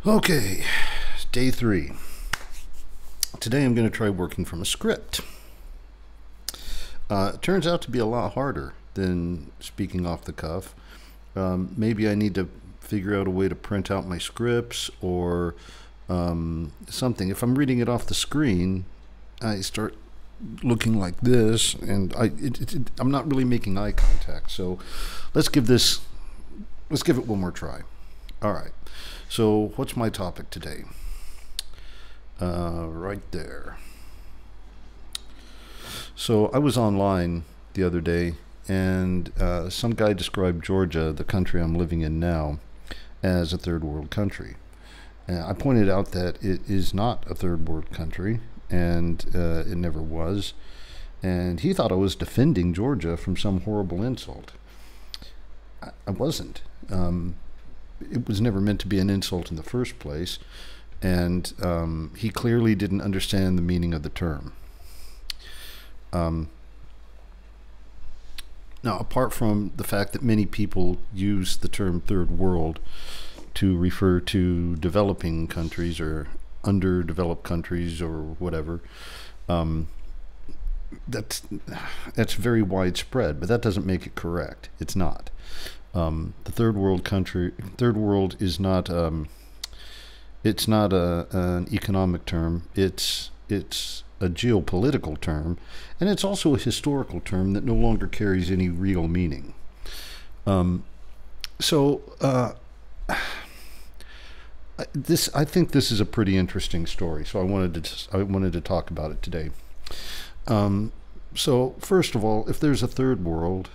Okay, day 3. Today I'm going to try working from a script. It turns out to be a lot harder than speaking off the cuff. Maybe I need to figure out a way to print out my scripts or something. If I'm reading it off the screen, I start looking like this, and I'm not really making eye contact. So let's give it one more try. All right. So what's my topic today? Right there. So I was online the other day, and some guy described Georgia, the country I'm living in now, as a third world country. And I pointed out that it is not a third world country, and it never was. And he thought I was defending Georgia from some horrible insult. I wasn't. It was never meant to be an insult in the first place, and he clearly didn't understand the meaning of the term. Now, apart from the fact that many people use the term third world to refer to developing countries or underdeveloped countries or whatever, that's very widespread, but that doesn't make it correct. It's not. The third world is not. It's not an economic term. It's a geopolitical term, and it's also a historical term that no longer carries any real meaning. I think this is a pretty interesting story, so I wanted to talk about it today. So first of all, if there's a third world,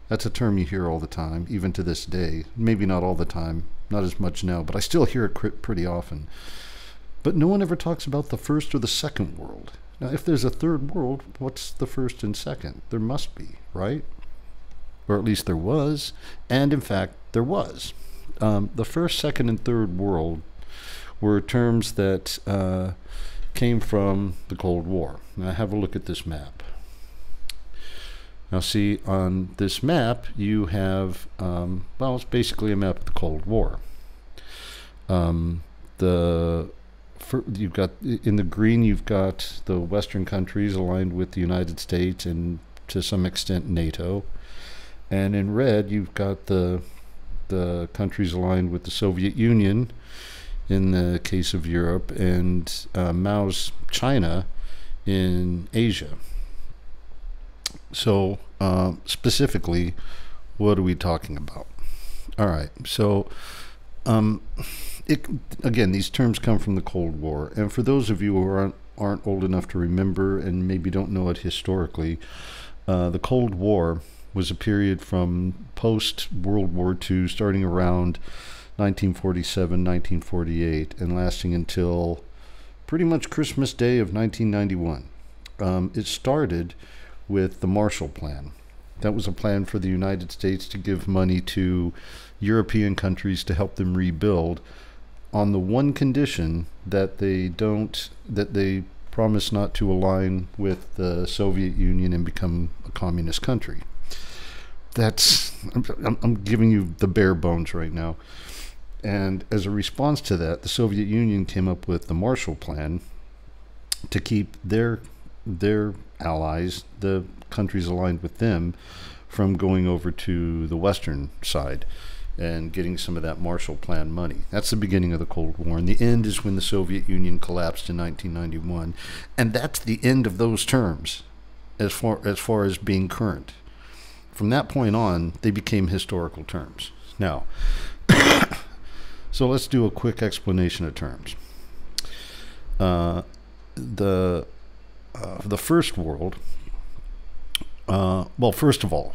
that's a term you hear all the time, even to this day. Maybe not all the time, not as much now, but I still hear it pretty often. But no one ever talks about the first or the second world. Now, if there's a third world, what's the first and second? There must be, right? Or at least there was. And in fact, there was. The first, second, and third world were terms that came from the Cold War. Now, have a look at this map. Now, see, on this map, you have, it's basically a map of the Cold War. You've got, in the green, you've got the Western countries aligned with the United States and, to some extent, NATO. And in red, you've got the countries aligned with the Soviet Union, in the case of Europe, and Mao's China in Asia. So, specifically, what are we talking about? All right, so, again, these terms come from the Cold War, and for those of you who aren't old enough to remember and maybe don't know it historically, the Cold War was a period from post-World War II, starting around 1947, 1948, and lasting until pretty much Christmas Day of 1991. It started with the Marshall Plan. That was a plan for the United States to give money to European countries to help them rebuild, on the one condition that they promise not to align with the Soviet Union and become a communist country. I'm giving you the bare bones right now. And as a response to that, the Soviet Union came up with the Marshall Plan to keep their allies, the countries aligned with them, from going over to the Western side and getting some of that Marshall Plan money. That's the beginning of the Cold War, and the end is when the Soviet Union collapsed in 1991, and that's the end of those terms as far as being current. From that point on, they became historical terms. Now, so let's do a quick explanation of terms. The first world. First of all,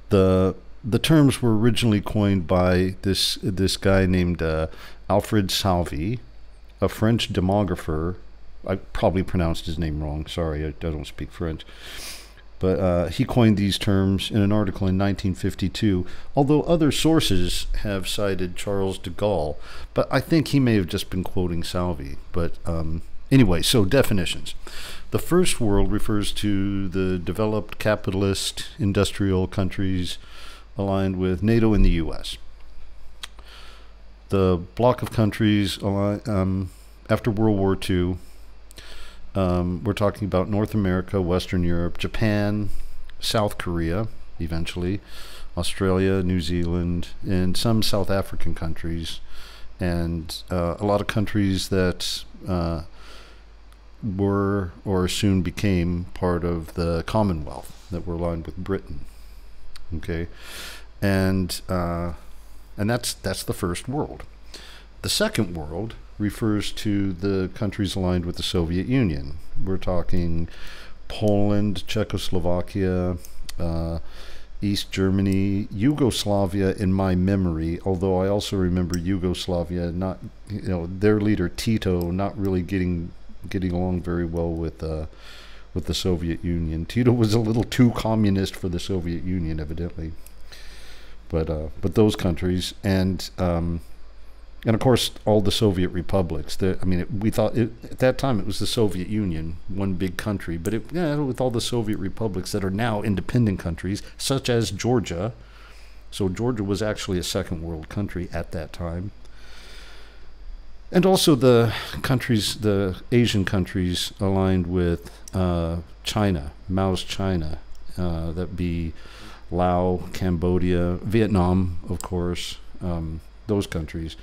the terms were originally coined by this guy named Alfred Salvi, a French demographer. I probably pronounced his name wrong. Sorry, I don't speak French. But he coined these terms in an article in 1952, although other sources have cited Charles de Gaulle, but I think he may have just been quoting Salvi. But anyway, so definitions. The first world refers to the developed capitalist industrial countries aligned with NATO and the U.S. The bloc of countries after World War II, we're talking about North America, Western Europe, Japan, South Korea, eventually, Australia, New Zealand, and some South African countries, and a lot of countries that were or soon became part of the Commonwealth that were aligned with Britain. Okay, and that's the first world. The second world refers to the countries aligned with the Soviet Union. We're talking Poland, Czechoslovakia, East Germany, Yugoslavia in my memory, although I also remember Yugoslavia not, their leader Tito not really getting along very well with the Soviet Union. Tito was a little too communist for the Soviet Union, evidently. But those countries, and of course all the Soviet republics. We thought at that time it was the Soviet Union, one big country, but with all the Soviet republics that are now independent countries, such as Georgia. So Georgia was actually a second world country at that time. And also the countries, the Asian countries aligned with China, Mao's China, that be Laos, Cambodia, Vietnam, of course, those countries.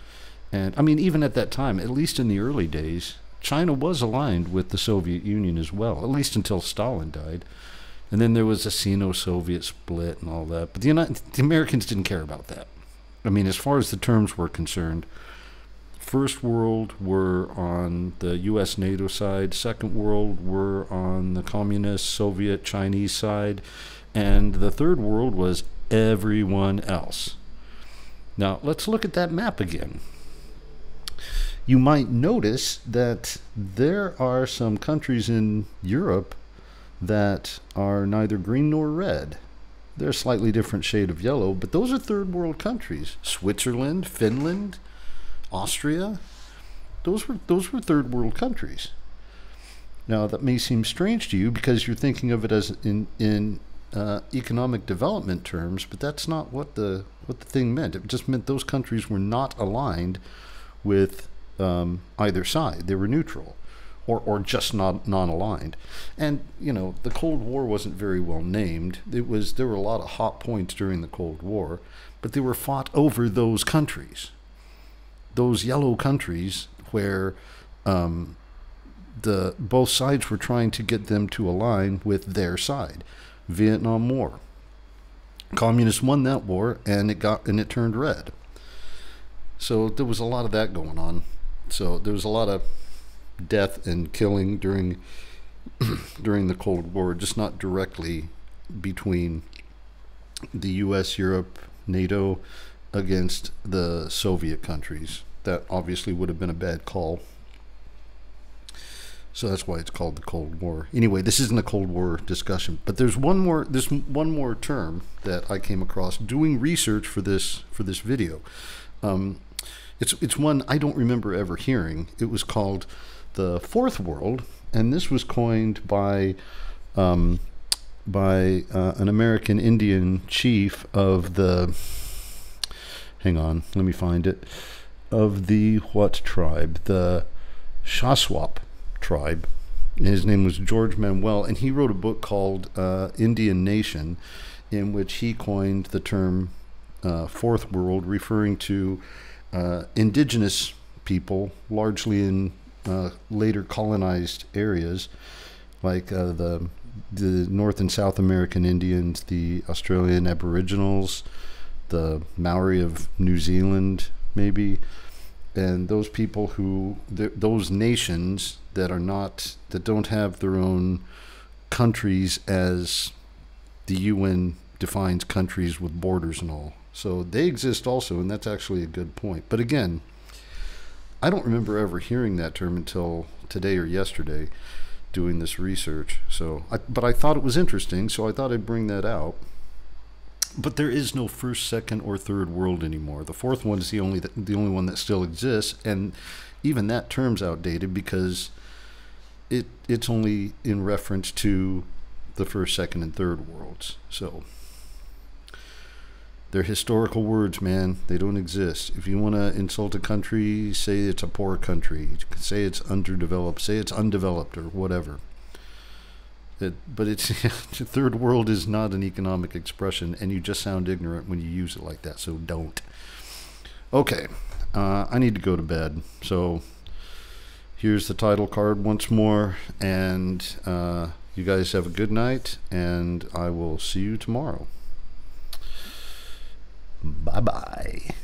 And even at that time, at least in the early days, China was aligned with the Soviet Union as well, at least until Stalin died. And then there was a Sino-Soviet split and all that. But the Americans didn't care about that. As far as the terms were concerned, First World were on the U.S. NATO side, Second World were on the Communist, Soviet, Chinese side, and the Third World was everyone else. Now, let's look at that map again. You might notice that there are some countries in Europe that are neither green nor red. They're a slightly different shade of yellow, but those are third world countries. Switzerland, Finland, Austria, those were third world countries. Now, that may seem strange to you because you're thinking of it as in economic development terms, but that's not what the thing meant. It just meant those countries were not aligned with either side. They were neutral, or just not non-aligned. And the Cold War wasn't very well named. There were a lot of hot points during the Cold War, but they were fought over those countries, those yellow countries where both sides were trying to get them to align with their side. Vietnam War. Communists won that war, and it turned red. So there was a lot of that going on. So there was a lot of death and killing during the Cold War, just not directly between the U.S., Europe, NATO against the Soviet countries. That obviously would have been a bad call. So that's why it's called the Cold War. Anyway, this isn't a Cold War discussion, but there's one more term that I came across doing research for this video. It's one I don't remember ever hearing. It was called the Fourth World, and this was coined by an American Indian chief of the. Hang on, let me find it. Of the what tribe? The Shaswap tribe. His name was George Manuel, and he wrote a book called Indian Nation, in which he coined the term Fourth World, referring to indigenous people, largely in later colonized areas, like the North and South American Indians, the Australian Aboriginals, the Maori of New Zealand, maybe, and those people those nations that don't have their own countries as the UN defines countries with borders and all. So they exist also, and that's actually a good point. But again, I don't remember ever hearing that term until today or yesterday doing this research. But I thought it was interesting, so I thought I'd bring that out. But there is no first, second, or third world anymore. The fourth one is the only one that still exists, and even that term's outdated because it's only in reference to the first, second, and third worlds. So They're historical words, man. They don't exist. If you want to insult a country, say it's a poor country. Say it's underdeveloped. Say it's undeveloped or whatever. But it's third world is not an economic expression, and you just sound ignorant when you use it like that. So don't. Okay, I need to go to bed. So here's the title card once more, and you guys have a good night, and I will see you tomorrow. Bye-bye.